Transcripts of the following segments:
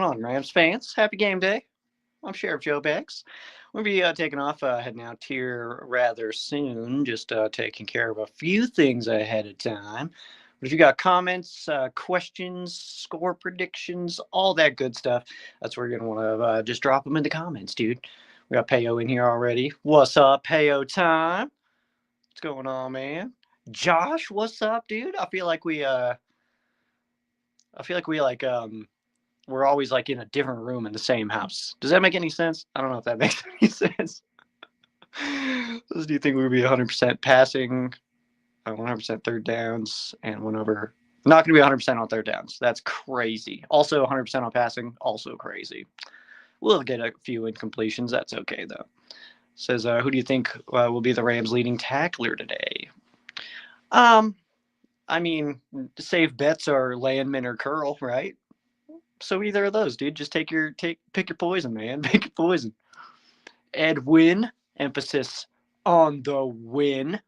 on, Rams fans? Happy game day. I'm Sheriff Joe Beggs. We'll be taking off, heading out here rather soon, just taking care of a few things ahead of time. But if you got comments, questions, score predictions, all that good stuff, that's where you're going to want to just drop them in the comments, dude. We got Payo in here already. What's up, Payo time? What's going on, man? Josh, what's up, dude? I feel like we're always like in a different room in the same house. Does that make any sense? I don't know if that makes any sense. Do you think we would be 100% passing, 100% third downs, and one over? Not going to be 100% on third downs. That's crazy. Also 100% on passing, also crazy. We'll get a few incompletions. That's okay, though. Says, who do you think will be the Rams' leading tackler today? I mean, safe bets are Landman or Curl, right? So either of those, dude. Just pick your poison, man. Pick your poison. Edwin, emphasis on the win.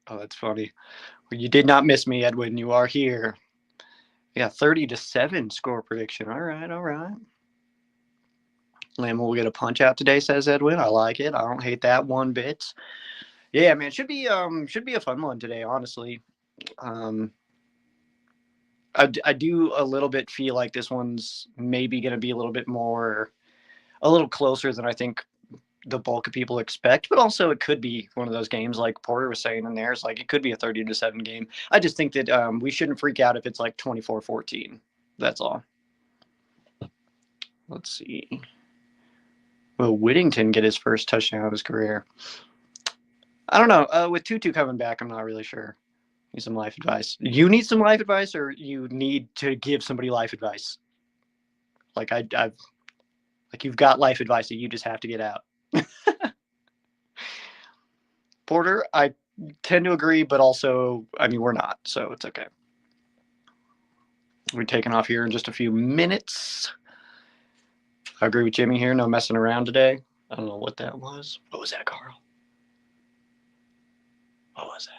Oh, that's funny. Well, you did not miss me, Edwin. You are here. Yeah, 30-7 score prediction. All right. Lamb will get a punch out today, says Edwin. I like it. I don't hate that one bit. Yeah, man, should be a fun one today, honestly. I do a little bit feel like this one's maybe going to be a little closer than I think the bulk of people expect, but also it could be one of those games like Porter was saying in there. It's like it could be a 30-7 game. I just think that we shouldn't freak out if it's like 24-14. That's all. Let's see. Will Whittington get his first touchdown of his career? I don't know. With Tutu coming back, I'm not really sure. Need some life advice. You need some life advice, or you need to give somebody life advice? Like you've got life advice that you just have to get out. Porter, I tend to agree, but also, I mean, we're not, so it's okay. We're taking off here in just a few minutes. I agree with Jimmy here. No messing around today. I don't know what that was. What was that, Carl? What was that?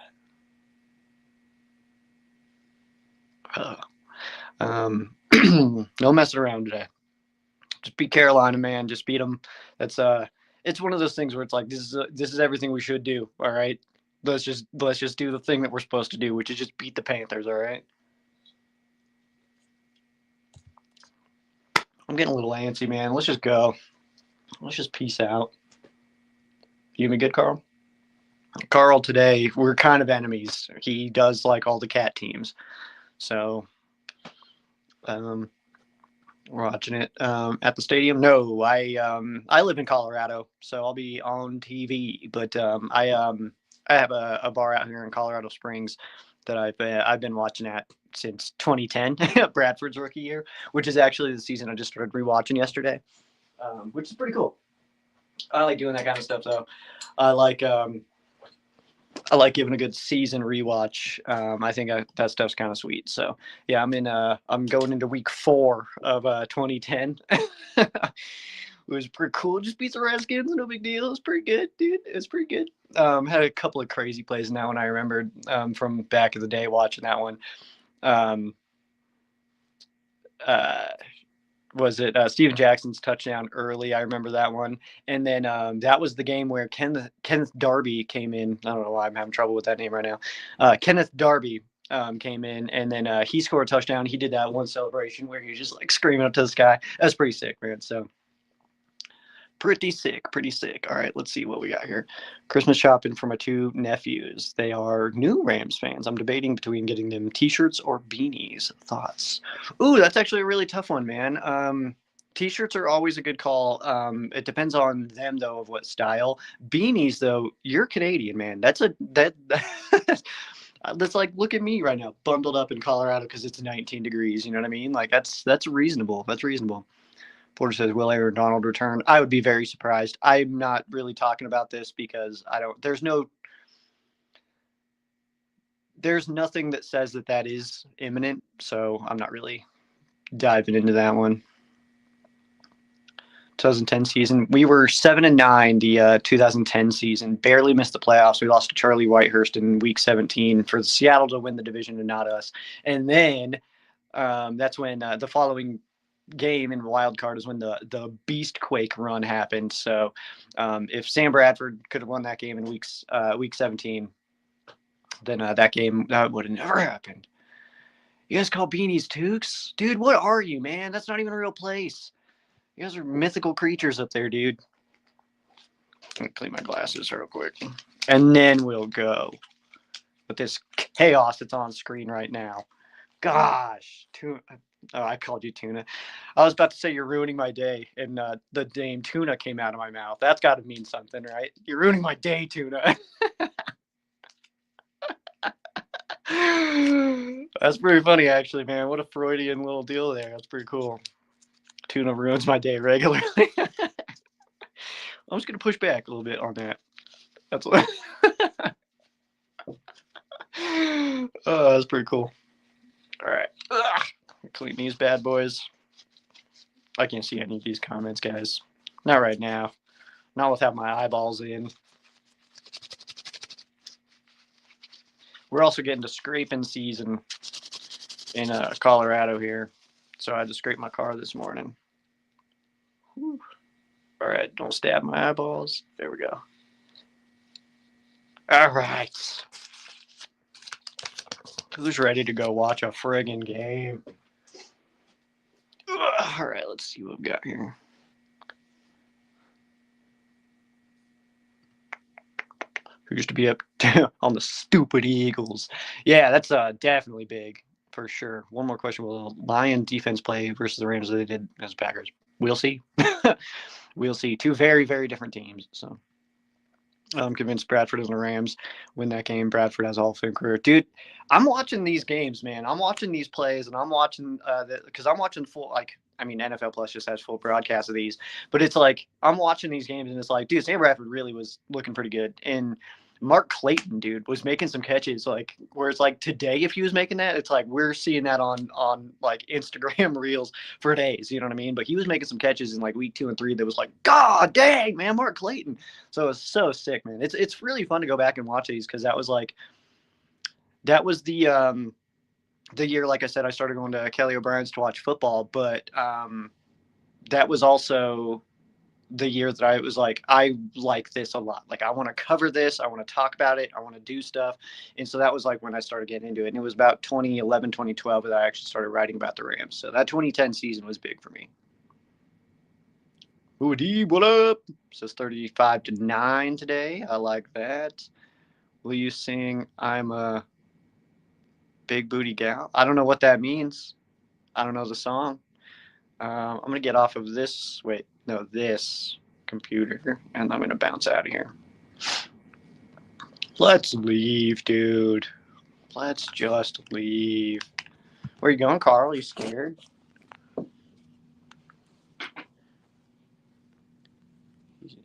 No messing around today. Just beat Carolina, man. Just beat them. That's it's one of those things where it's like this is everything we should do. All right, let's just do the thing that we're supposed to do, which is just beat the Panthers. All right. I'm getting a little antsy, man. Let's just go. Let's just peace out. You been good, Carl? Carl, today we're kind of enemies. He does like all the cat teams, so we're watching it at the stadium. No, I live in Colorado, so I'll be on TV. But I have a bar out here in Colorado Springs that I've been watching at since 2010, Bradford's rookie year, which is actually the season I just started rewatching yesterday, which is pretty cool. I like doing that kind of stuff, though. I like giving a good season rewatch. I think that stuff's kind of sweet. So yeah, I'm going into week 4 of 2010. It was pretty cool. Just beat the Redskins, no big deal. It was pretty good, dude. It was pretty good. Had a couple of crazy plays in that one I remembered from back in the day watching that one. Was it Steven Jackson's touchdown early? I remember that one. And then that was the game where Kenneth Darby came in. I don't know why I'm having trouble with that name right now. Kenneth Darby came in, and then he scored a touchdown. He did that one celebration where he was just like screaming up to the sky. That's pretty sick, man. So pretty sick. All right, let's see what we got here. Christmas shopping for my 2 nephews. They are new Rams fans. I'm debating between getting them T-shirts or beanies. Thoughts? Ooh, that's actually a really tough one, man. T-shirts are always a good call. It depends on them, though, of what style. Beanies, though, you're Canadian, man. That's like, look at me right now, bundled up in Colorado because it's 19 degrees. You know what I mean? Like, that's reasonable. That's reasonable. Porter says, will Aaron Donald return? I would be very surprised. I'm not really talking about this because there's nothing that says that is imminent. So I'm not really diving into that one. 2010 season. We were 7-9 the 2010 season. Barely missed the playoffs. We lost to Charlie Whitehurst in week 17 for Seattle to win the division and not us. And then That's when the following game in wild card is when the beast quake run happened. So if Sam Bradford could have won that game in week 17, then that game that would have never happened. You guys call beanies toques? Dude, what are you, man? That's not even a real place. You guys are mythical creatures up there, dude. Let me clean my glasses real quick. And then we'll go with this chaos that's on screen right now. Gosh. Tuna. Oh, I called you tuna. I was about to say you're ruining my day, and the name tuna came out of my mouth. That's got to mean something, right? You're ruining my day, tuna. That's pretty funny, actually, man. What a Freudian little deal there. That's pretty cool. Tuna ruins my day regularly. I'm just gonna push back a little bit on that. That's what. Oh, that's pretty cool. All right, clean these bad boys. I can't see any of these comments, guys. Not right now. Not without my eyeballs in. We're also getting to scraping season in Colorado here, so I had to scrape my car this morning. Whew. All right, don't stab my eyeballs. There we go. All right. Who's ready to go watch a friggin' game? All right, let's see what we've got here. Who used to be up on the stupid Eagles? Yeah, that's definitely big for sure. One more question: will Lion defense play versus the Rams that they did as Packers? We'll see. We'll see. Two very, very different teams. So I'm convinced Bradford and the Rams win that game. Bradford has a Hall of Fame career. Dude, I'm watching these games, man. I'm watching these plays, and I'm watching because I'm watching full, like, I mean, NFL Plus just has full broadcasts of these, but it's like I'm watching these games, and it's like, dude, Sam Bradford really was looking pretty good. And Mark Clayton, dude, was making some catches, like, where it's like today, if he was making that, it's like we're seeing that on like Instagram reels for days, you know what I mean? But he was making some catches in like week 2 and 3 that was like, God dang, man, Mark Clayton. So it was so sick, man. It's really fun to go back and watch these because that was the year, like I said, I started going to Kelly O'Brien's to watch football, but that was also the year that I was like, I like this a lot. Like, I want to cover this. I want to talk about it. I want to do stuff. And so that was like when I started getting into it. And it was about 2011, 2012 that I actually started writing about the Rams. So that 2010 season was big for me. Woody, what up? Says 35-9 today. I like that. Will you sing I'm a big booty gal? I don't know what that means. I don't know the song. I'm going to get off of this. Wait, no, this computer. And I'm going to bounce out of here. Let's leave, dude. Let's just leave. Where you going, Carl? You scared?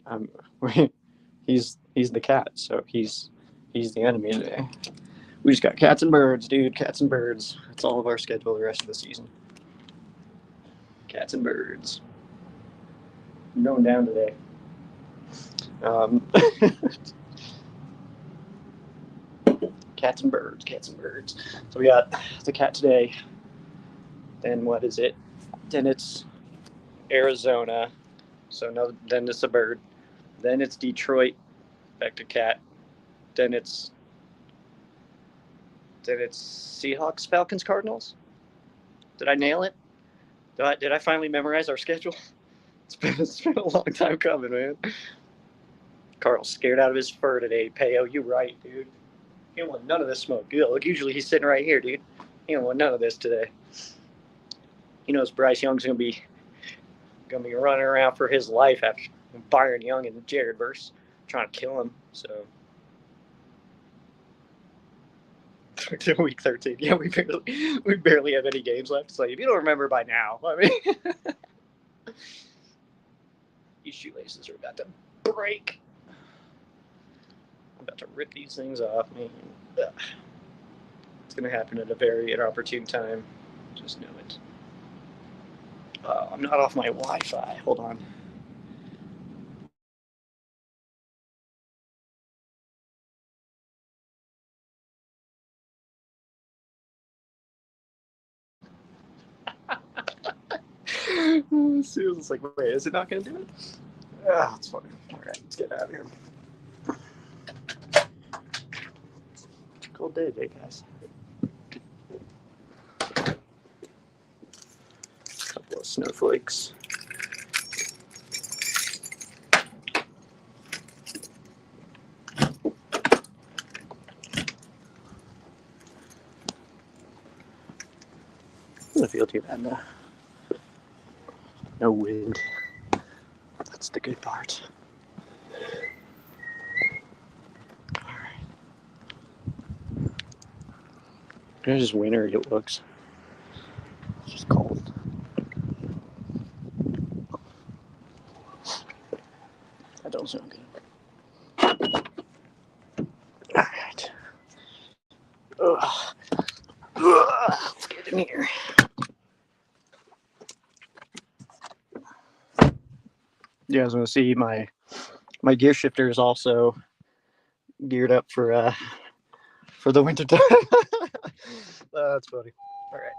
Um, he's the cat, so he's the enemy today. We just got cats and birds, dude. Cats and birds. That's all of our schedule the rest of the season. Cats and birds. I'm going down today. Cats and birds. Cats and birds. So we got the cat today. Then what is it? Then it's Arizona. So no. Then it's a bird. Then it's Detroit. Back to cat. Then it's Seahawks, Falcons, Cardinals. Did I nail it? Did I finally memorize our schedule? It's been a long time coming, man. Carl's scared out of his fur today. Payo, you right, dude. He don't want none of this smoke. Look, usually he's sitting right here, dude. He don't want none of this today. He knows Bryce Young's gonna be running around for his life after Byron Young and Jared Verse trying to kill him. So to week 13. Yeah, we barely have any games left. So if you don't remember by now, I mean, these shoelaces are about to break. I'm about to rip these things off, man. It's going to happen at a very inopportune time. Just know it. I'm not off my Wi-Fi. Hold on. Susan's like, wait, is it not going to do it? Ah, it's funny. All right, let's get out of here. Cold day today, guys. Couple of snowflakes. Doesn't feel too bad though. No wind. That's the good part. Alright. It's just winter, it looks. It's just cold. That don't sound good. Alright. Let's get in here. You guys want to see my gear shifter is also geared up for the winter time. That's funny. All right.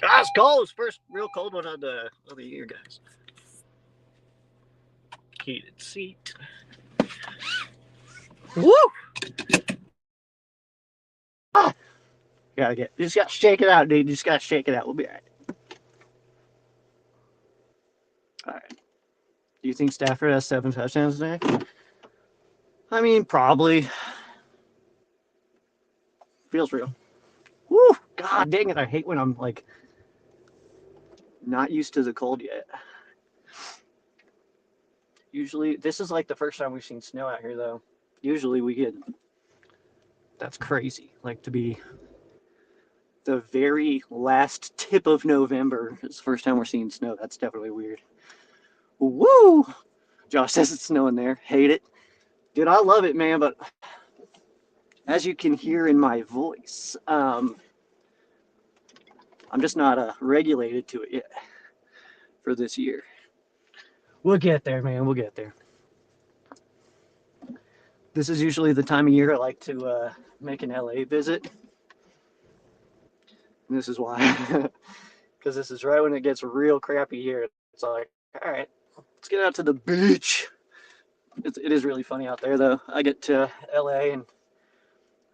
It's cold. It's first real cold one of the year, guys. Heated seat. Woo! You just gotta shake it out, dude. You just gotta shake it out. We'll be all right. All right. Do you think Stafford has 7 touchdowns today? I mean, probably. Feels real. Woo! God dang it! I hate when I'm like not used to the cold yet. Usually, this is like the first time we've seen snow out here, though. Usually we get. That's crazy. Like to be the very last tip of November. It's the first time we're seeing snow. That's definitely weird. Woo! Josh says it's snowing there. Hate it. Dude, I love it, man, but as you can hear in my voice, I'm just not regulated to it yet for this year. We'll get there, man. We'll get there. This is usually the time of year I like to make an LA visit. And this is why. Because this is right when it gets real crappy here. It's like, all right, let's get out to the beach. It is really funny out there, though. I get to LA and,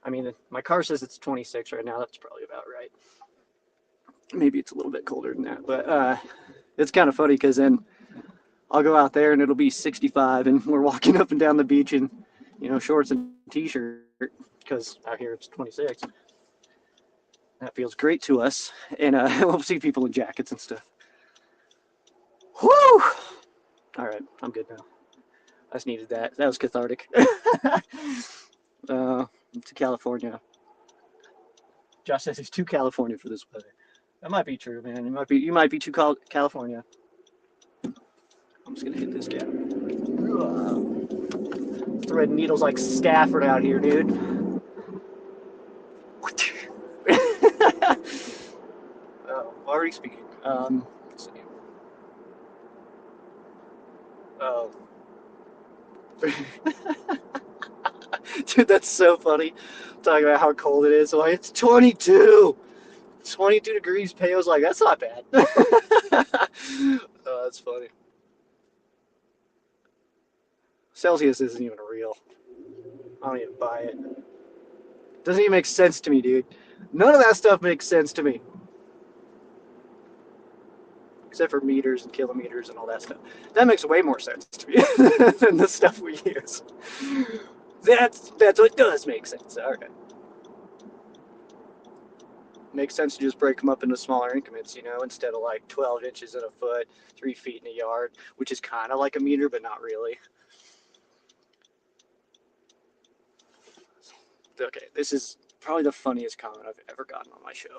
I mean, my car says it's 26 right now. That's probably about right. Maybe it's a little bit colder than that. But it's kind of funny because then I'll go out there and it'll be 65 and we're walking up and down the beach in, shorts and t-shirt because out here it's 26. That feels great to us. And we'll see people in jackets and stuff. Whew! All right, I'm good now. I just needed that. That was cathartic. To California. Josh says he's too California for this weather. That might be true, man. You might be too California. I'm just gonna hit this guy. Threading needles like Stafford out here, dude. Already speaking. Let's see. Oh. Dude, that's so funny. Talking about how cold it is. Like, it's 22. 22 degrees. Payo's like, that's not bad. Oh, that's funny. Celsius isn't even real. I don't even buy it. Doesn't even make sense to me, dude. None of that stuff makes sense to me. Except for meters and kilometers and all that stuff. That makes way more sense to me than the stuff we use. That's what does make sense. All right. Makes sense to just break them up into smaller increments, instead of like 12 inches in a foot, 3 feet in a yard, which is kind of like a meter, but not really. Okay, this is probably the funniest comment I've ever gotten on my show.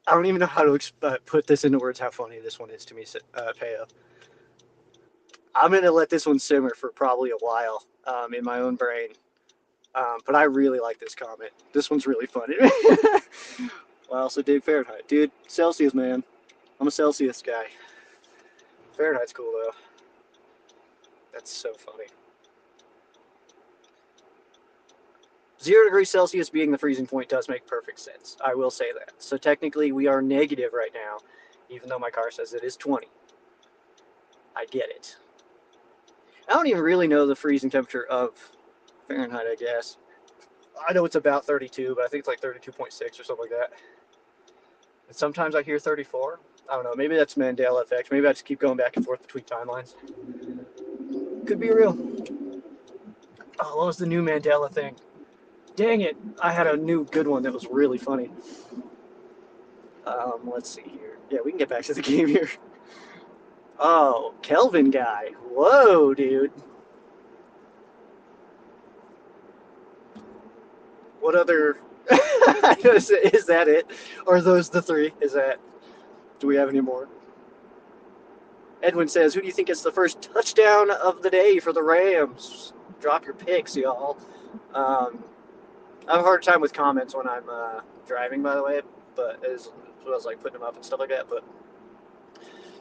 I don't even know how to put this into words how funny this one is to me, Peo. I'm going to let this one simmer for probably a while in my own brain. But I really like this comment. This one's really funny. I also dig Fahrenheit. Dude, Celsius, man. I'm a Celsius guy. Fahrenheit's cool, though. That's so funny. 0 degrees Celsius being the freezing point does make perfect sense. I will say that. So technically we are negative right now, even though my car says it is 20. I get it. I don't even really know the freezing temperature of Fahrenheit, I guess. I know it's about 32, but I think it's like 32.6 or something like that. And sometimes I hear 34. I don't know. Maybe that's Mandela effect. Maybe I just keep going back and forth between timelines. Could be real. Oh, what was the new Mandela thing? Dang it. I had a new good one that was really funny. Let's see here. Yeah, we can get back to the game here. Oh, Kelvin guy. Whoa, dude. What other... is that it? Or are those the three? Do we have any more? Edwin says, who do you think gets the first touchdown of the day for the Rams? Drop your picks, y'all. I have a hard time with comments when I'm driving, by the way, but as well as like putting them up and stuff like that. But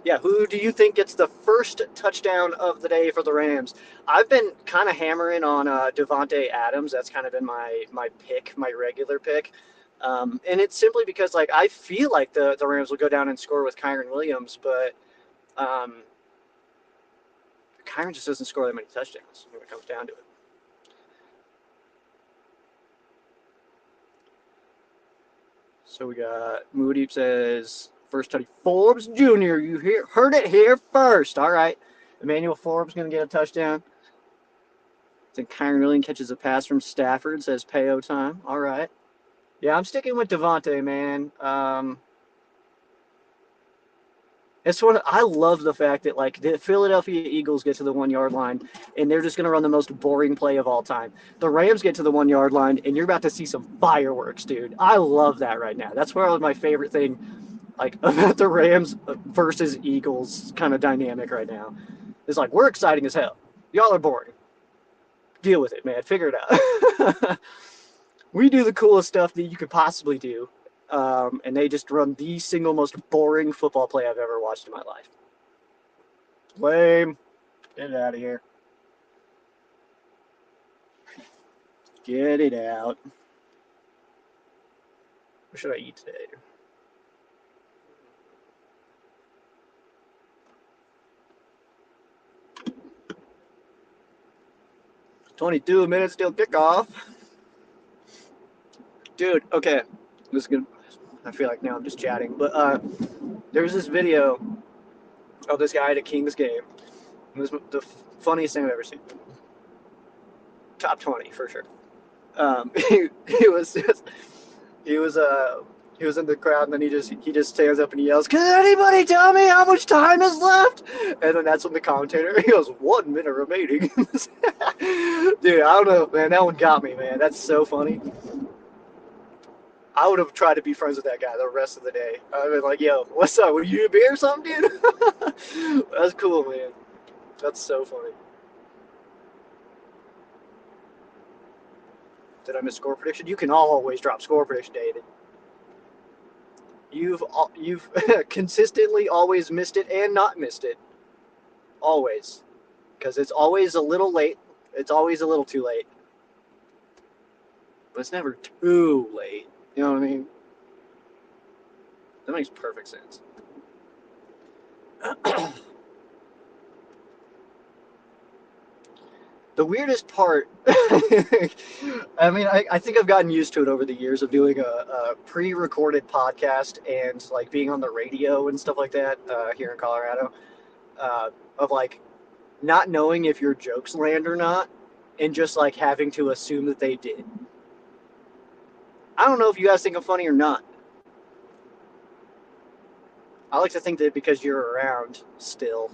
yeah, who do you think gets the first touchdown of the day for the Rams? I've been kind of hammering on Devontae Adams. That's kind of been my pick, my regular pick. And it's simply because like I feel like the Rams will go down and score with Kyren Williams, but Kyren just doesn't score that many touchdowns when it comes down to it. So we got Moody says first touchdown. Forbes Jr. You heard it here first. All right. Emmanuel Forbes going to get a touchdown. I think Kyren Williams catches a pass from Stafford, says Payo time. All right. Yeah, I'm sticking with Devontae, man. I love the fact that like the Philadelphia Eagles get to the 1 yard line and they're just gonna run the most boring play of all time. The Rams get to the 1 yard line and you're about to see some fireworks, dude. I love that right now. That's probably my favorite thing, like about the Rams versus Eagles kind of dynamic right now. It's like we're exciting as hell. Y'all are boring. Deal with it, man. Figure it out. We do the coolest stuff that you could possibly do. And they just run the single most boring football play I've ever watched in my life. Lame. Get it out of here. Get it out. What should I eat today? 22 minutes till kickoff. Dude, okay. This is good. I feel like now I'm just chatting. But there's this video of this guy at a Kings game. It was the funniest thing I've ever seen. Top 20 for sure. He was in the crowd and then he just stands up and he yells, "Can anybody tell me how much time is left?" And then that's when the commentator he goes, 1 minute remaining. Dude, I don't know, man. That one got me, man. That's so funny. I would have tried to be friends with that guy the rest of the day. I'd been like, "Yo, what's up? Would you a beer or something, dude?" That's cool, man. That's so funny. Did I miss score prediction? You can always drop score prediction, David. You've consistently always missed it and not missed it. Always. Because it's always a little late. It's always a little too late. But it's never too late. You know what I mean? That makes perfect sense. The weirdest part, I mean, I think I've gotten used to it over the years of doing a pre-recorded podcast and like being on the radio and stuff like that here in Colorado, of like not knowing if your jokes land or not and just like having to assume that they did. I don't know if you guys think I'm funny or not. I like to think that because you're around still,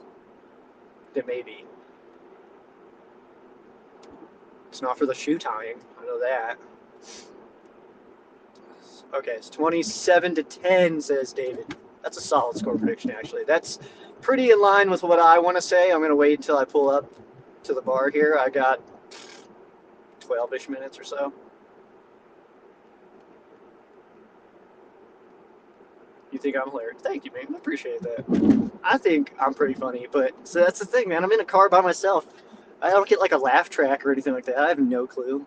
that maybe. It's not for the shoe tying. I know that. Okay, it's 27-10, says David. That's a solid score prediction, actually. That's pretty in line with what I want to say. I'm going to wait until I pull up to the bar here. I got 12-ish minutes or so. You think I'm hilarious? Thank you, man. I appreciate that. I think I'm pretty funny, but so that's the thing, man. I'm in a car by myself. I don't get like a laugh track or anything like that. I have no clue.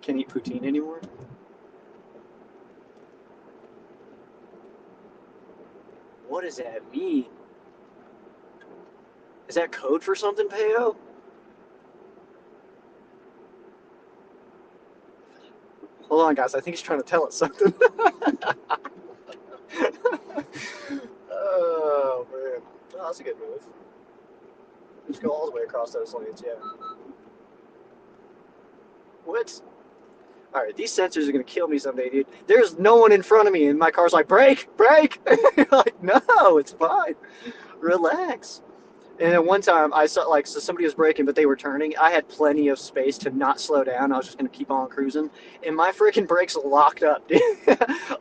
Can't eat poutine anymore? What does that mean? Is that code for something, Peo? Hold on, guys. I think he's trying to tell us something. Oh, man. Oh, that's a good move. Just go all the way across those lanes, yeah. What? All right, these sensors are going to kill me someday, dude. There's no one in front of me, and my car's like, brake, brake. Like, no, it's fine. Relax. And then one time I saw so somebody was braking, but they were turning. I had plenty of space to not slow down. I was just gonna keep on cruising, and my freaking brakes locked up, dude.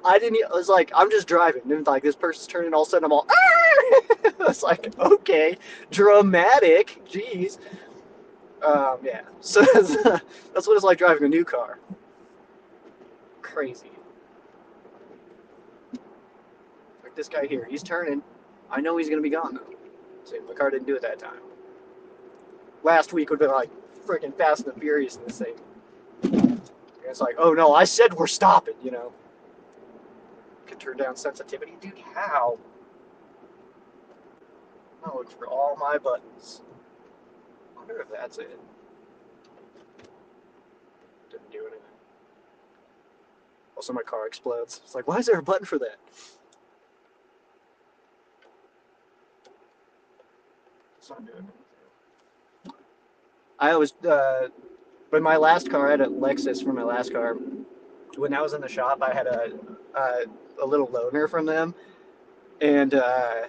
I didn't. I was like, I'm just driving, and like this person's turning. All of a sudden, I'm all. I was like, okay, dramatic. Jeez. Yeah. So that's what it's like driving a new car. Crazy. Like this guy here, he's turning. I know he's gonna be gone though. See, my car didn't do it that time. Last week would have been like freaking Fast and the Furious in this thing. And it's like, oh no, I said we're stopping, you know. Could turn down sensitivity, dude. How? I'm gonna look for all my buttons. I wonder if that's it. Didn't do anything. Also, my car explodes. It's like, why is there a button for that? It's not doing anything. I always, but my last car, I had a Lexus for my last car. When I was in the shop, I had a little loaner from them, and the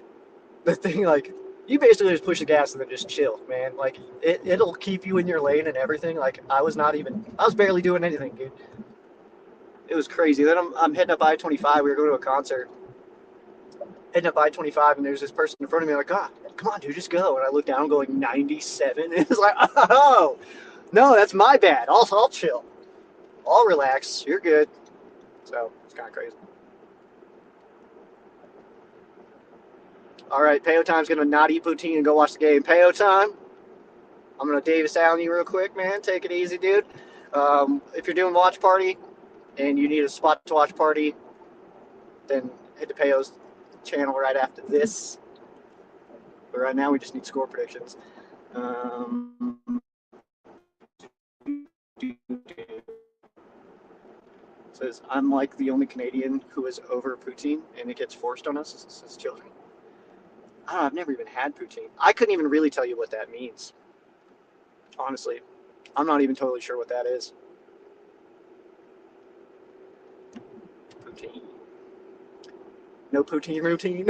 thing like you basically just push the gas and then just chill, man. Like it'll keep you in your lane and everything. Like I was barely doing anything, dude. It was crazy. Then I'm heading up I-25. We were going to a concert. Heading up I-25, and there's this person in front of me. Like, God, come on, dude, just go. And I look down, going 97. And it's like, oh, no, that's my bad. I'll chill. I'll relax. You're good. So it's kind of crazy. All right, Peo time's gonna not eat poutine and go watch the game. Peo time. I'm gonna Davis Allen you real quick, man. Take it easy, dude. If you're doing watch party and you need a spot to watch party, then hit the Peo's channel right after this. But right now we just need score predictions. Says I'm like the only Canadian who is over poutine and it gets forced on us as children. I don't know, I've never even had poutine. I couldn't even really tell you what that means. Honestly, I'm not even totally sure what that is. Poutine. No poutine routine.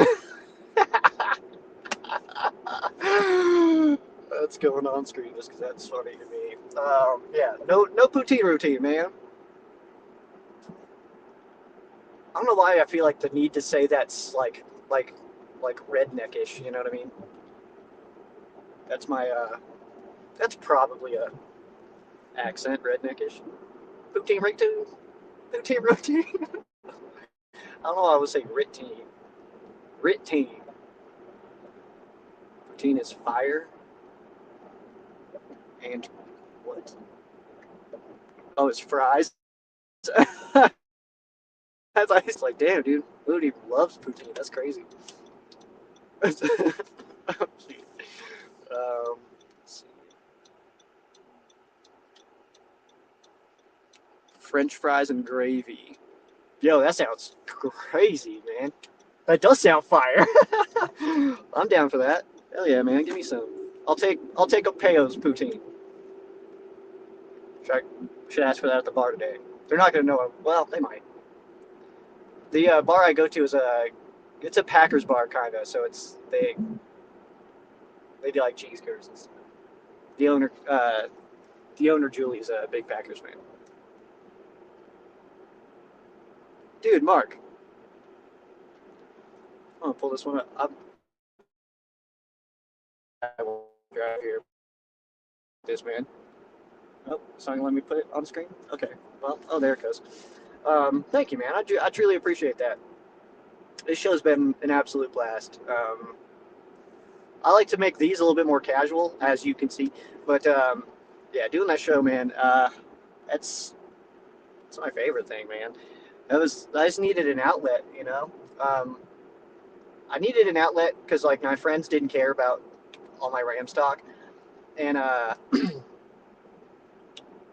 That's going on screen just because that's funny to me. Yeah, no poutine routine, man. I don't know why I feel like the need to say that's like redneckish. You know what I mean? That's my that's probably a accent, redneckish. Poutine routine. Poutine routine. I don't know why I would say rit-team. Rit-team. Poutine is fire. And what? Oh, it's fries. That's like, damn, dude. Moody loves poutine. That's crazy. um, French fries and gravy. Yo, that sounds crazy, man. That does sound fire. I'm down for that. Hell yeah, man. Give me some. I'll take a Peo's poutine. Should ask for that at the bar today. They're not gonna know. Well, they might. The bar I go to is it's a Packers bar kinda. So they do like cheese curds and stuff. The owner Julie's a big Packers fan. Dude, Mark, I'm gonna pull this one up. I will drive here. This man. Oh, it's not gonna let me put it on screen. Okay. Well, oh, there it goes. Thank you, man. I truly appreciate that. This show's been an absolute blast. I like to make these a little bit more casual, as you can see. But yeah, doing that show, man. That's It's my favorite thing, man. I just needed an outlet, you know. Um, I needed an outlet because like my friends didn't care about all my Rams talk, and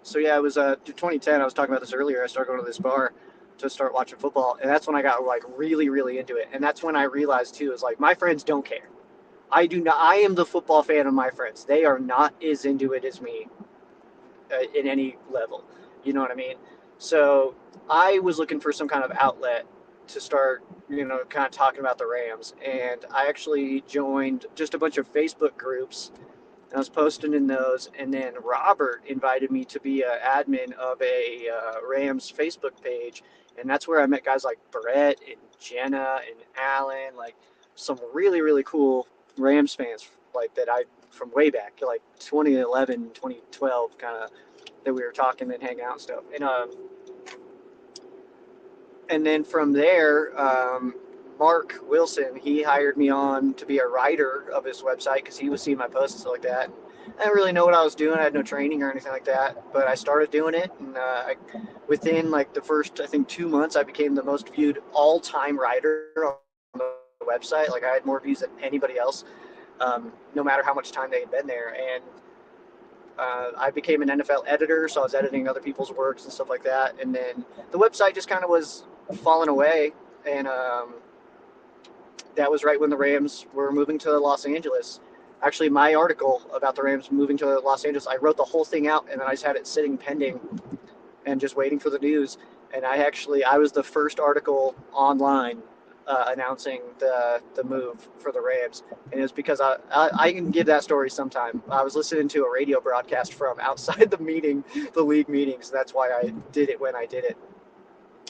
so yeah, it was 2010. I was talking about this earlier. I started going to this bar to start watching football, and that's when I got like really, really into it. And that's when I realized too is like my friends don't care. I do not. I am the football fan of my friends. They are not as into it as me in any level. You know what I mean? So I was looking for some kind of outlet to start, you know, kind of talking about the Rams, and I actually joined just a bunch of Facebook groups. And I was posting in those, and then Robert invited me to be an admin of a Rams Facebook page, and that's where I met guys like Brett and Jenna and Alan, like some really really cool Rams fans, like that I from way back, like 2011, 2012, kind of that we were talking and hanging out and stuff. And then from there, Mark Wilson, he hired me on to be a writer of his website because he was seeing my posts and stuff like that. I didn't really know what I was doing. I had no training or anything like that, but I started doing it, and within like the first, I think, 2 months, I became the most viewed all-time writer on the website. Like I had more views than anybody else, no matter how much time they had been there. And I became an NFL editor, so I was editing other people's works and stuff like that. And then the website just kind of was falling away, and that was right when the Rams were moving to Los Angeles. Actually, my article about the Rams moving to Los Angeles, I wrote the whole thing out, and then I just had it sitting pending and just waiting for the news. And I was the first article online announcing the move for the Rams, and it was because I can give that story sometime. I was listening to a radio broadcast from outside the meeting, the league meetings. That's why I did it when I did it.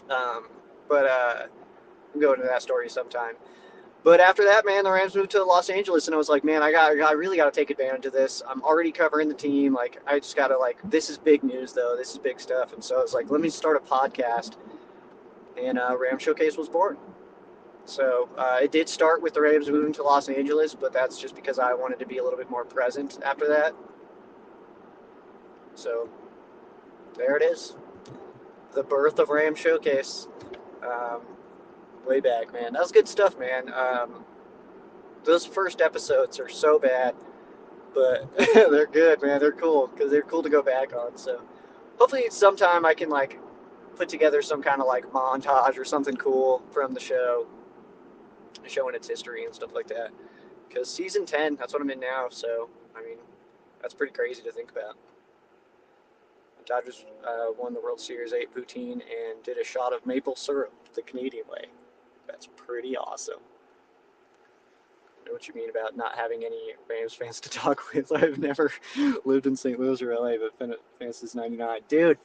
Um, but we'll go into that story sometime. But after that, man, the Rams moved to Los Angeles, and I was like, man, I really got to take advantage of this. I'm already covering the team. Like, I just got to like, this is big news though. This is big stuff. And so I was like, let me start a podcast, and Ram Showcase was born. So it did start with the Rams moving to Los Angeles, but that's just because I wanted to be a little bit more present after that. So there it is, the birth of Ram Showcase. Um, Way back, man. That was good stuff, man. Those first episodes are so bad, but they're good, man. They're cool because they're cool to go back on. So hopefully sometime I can like put together some kind of like montage or something cool from the show, showing its history and stuff like that. Because season 10, that's what I'm in now. So I mean, that's pretty crazy to think about. The Dodgers won the World Series 8 poutine and did a shot of maple syrup the Canadian way. That's pretty awesome. I know what you mean about not having any Rams fans to talk with. I've never lived in St. Louis or LA, but been fans since '99. Dude,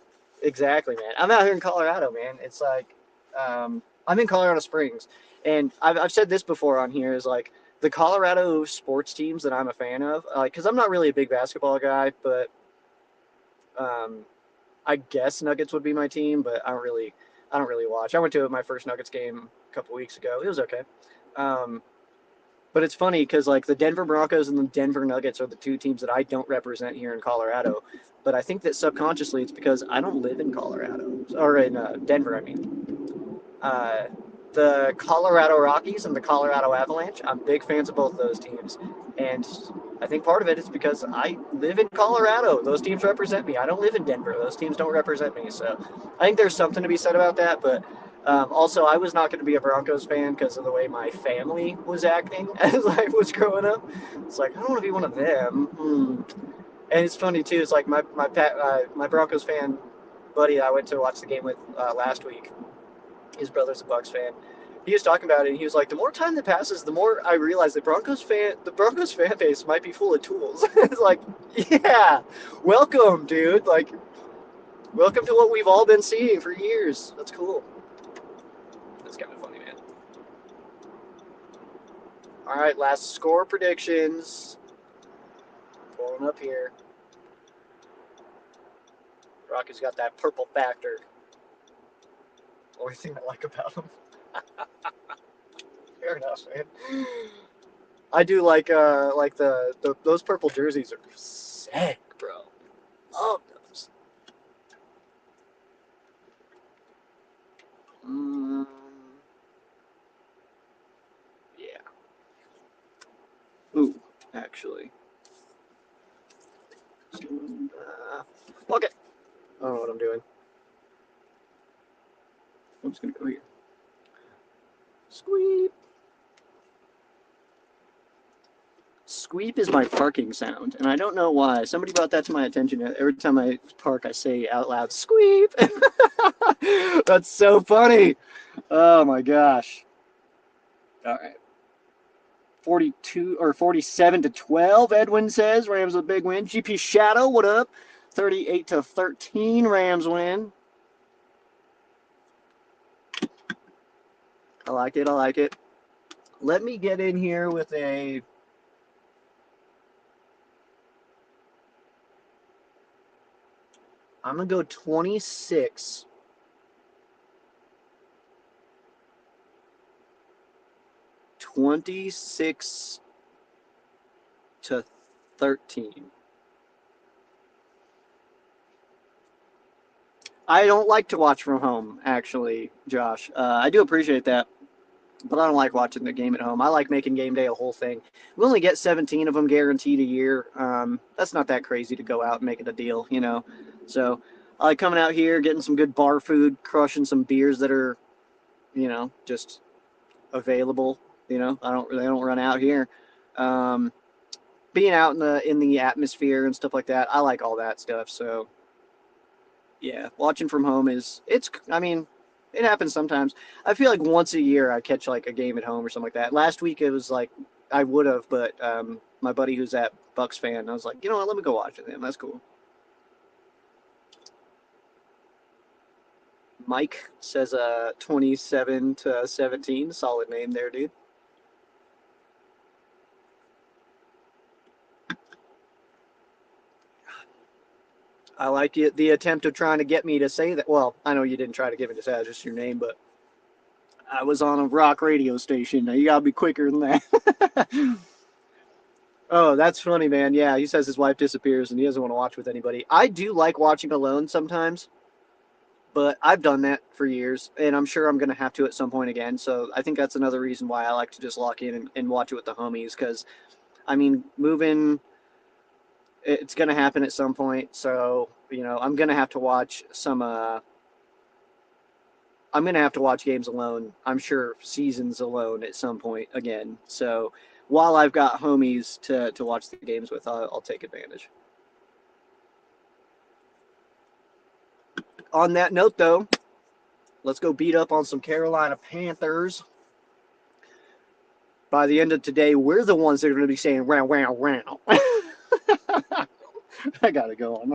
exactly, man. I'm out here in Colorado, man. It's like, I'm in Colorado Springs, and I've said this before on here is like the Colorado sports teams that I'm a fan of, like, because I'm not really a big basketball guy, but um, I guess Nuggets would be my team, but I don't really watch. I went to my first Nuggets game a couple weeks ago. It was okay. Um, But it's funny because like the Denver Broncos and the Denver Nuggets are the two teams that I don't represent here in Colorado. But I think that subconsciously it's because I don't live in Colorado or in Denver. I mean, uh, the Colorado Rockies and the Colorado Avalanche. I'm big fans of both those teams, and I think part of it is because I live in Colorado. Those teams represent me. I don't live in Denver. Those teams don't represent me. So I think there's something to be said about that. But also, I was not going to be a Broncos fan because of the way my family was acting as I was growing up. It's like I don't want to be one of them. And it's funny too. It's like my Broncos fan buddy I went to watch the game with last week. His brother's a Bucks fan. He was talking about it, and he was like, "The more time that passes, the more I realize the Broncos fan base might be full of tools." It's like, yeah, welcome, dude. Like, welcome to what we've all been seeing for years. That's cool. That's kind of funny, man. All right, last score predictions. Pulling up here. Rocky's got that purple factor. Only thing I like about him. Fair enough, man. I do like the those purple jerseys are sick, bro. Love those. Um, yeah. Ooh, actually. Okay. I don't know what I'm doing. I'm just gonna go here. Squeep. Squeep is my parking sound, and I don't know why. Somebody brought that to my attention. Every time I park, I say out loud, "Squeep." That's so funny. Oh my gosh. All right. 42 or 47-12. Edwin says Rams with a big win. GP Shadow, what up? 38-13. Rams win. I like it. I like it. Let me get in here with a. I'm gonna go 26. 26-13. I don't like to watch from home, actually, Josh. I do appreciate that, but I don't like watching the game at home. I like making game day a whole thing. We only get 17 of them guaranteed a year. That's not that crazy to go out and make it a deal, you know. So I like coming out here, getting some good bar food, crushing some beers that are, just available. They don't run out here. Um, Being out in the atmosphere and stuff like that, I like all that stuff. So yeah, watching from home I mean, it happens sometimes. I feel like once a year I catch like a game at home or something like that. Last week it was like I would have, but my buddy who's that Bucks fan, I was like, you know what, let me go watch with him. That's cool. Mike says 27-17. Solid name there, dude. I like it, the attempt of trying to get me to say that. Well, I know you didn't try to get me to say that, just your name, but I was on a rock radio station. Now you gotta be quicker than that. Oh, that's funny, man. Yeah, he says his wife disappears and he doesn't want to watch with anybody. I do like watching alone sometimes, but I've done that for years, and I'm sure I'm going to have to at some point again. So I think that's another reason why I like to just lock in and watch it with the homies. Because, I mean, moving, it's going to happen at some point. So, I'm going to have to watch some. I'm going to have to watch games alone. I'm sure seasons alone at some point again. So while I've got homies to watch the games with, I'll take advantage. On that note, though, let's go beat up on some Carolina Panthers. By the end of today, we're the ones that are going to be saying, "Wow, wow, wow." I got to go on.